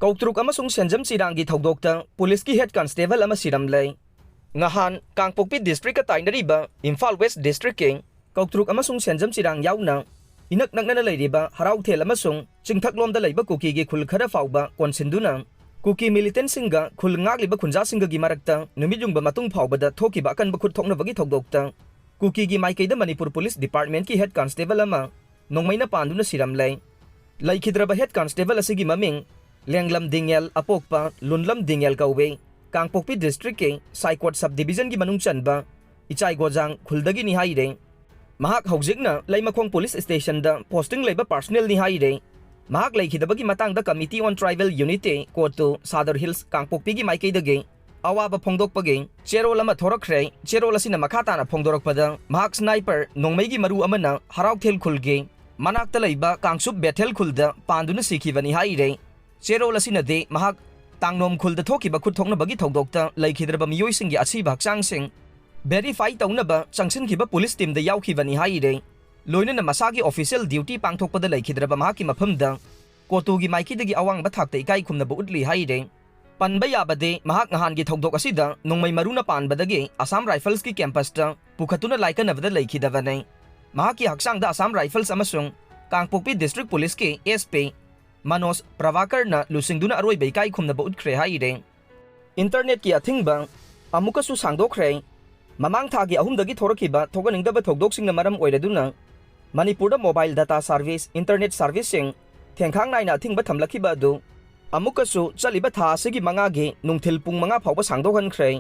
Koutruk Amasung Senjam Chirangi Thoudokta Police ki Head Constable ama Shiramle ngahan Kangpokpi District ka tainariba Imphal West District king Koutruk Amasung Senjam Chirang yauna inak nakna leiriba harau thel amasung chingthaklomda leiba kuki gi khul khara fauba konsinduna kuki militant singa khul ngagliba khunja singa gi marakta numijungba matung faubada thokiba kan bakhut thokna bagi Thoudokta kuki gi maikaida Manipur Police Department ki Head Constable ama nongmaina panduna Shiramle laikhidraba Head Constable asigi maming Lenglam Dingel Apokpa Lunlam Dingel Kauwe Kangpokpi District ke Saikot Subdivision gi manung chanba Ichai Gojang Khuldagi ni haire Mahak haujikna Laimakhong Police Station da posting leiba personnel ni haire Mahak laikhidabagi matangda Committee on Tribal Unity Kotu Sadar Hills Kangpokpi gi maikaidage awaba phongdokpage cherol ama thorakre cherol asina makhata na phongdorokpada Mahak sniper nongmai gi maru amana harau thel khulge manakta leiba Kangsup Bethel khulda panduna sikhibani haire Cherol asina de mahak tangnom khulda thokiba khut thokna bagi Thoudokta laikhidraba miyoi singi asiba hakchang sing verify taunaba changsinkiba police team da yaukibani haire loinana masagi official duty pangthokpada laikhidraba mahaki mafamda kotugi maikidagi awangba thakta ikai khumnaba utli haire panba yabade mahak ngahan gi Thoudok asida nongmai maruna panbadagi Assam Rifles ki campus ta pukhatuna laikanabada laikhidabane mahaki hakchang da Assam Rifles amasung Kangpokpi District Police ki SP Manos Pravakar na lusingduna aroi baikai khumnaba utkre haire internet ki athingba amukasu sangdokre mamang thagi ahumdagi thorakiba thoganingdaba Thoudoksinga maram oiraduna Manipurda mobile data service internet servicing thengkhang naina athingba thamlakiba adu amukasu chaliba tha asigi mangage nungthil pung manga phawba sangdokhankhre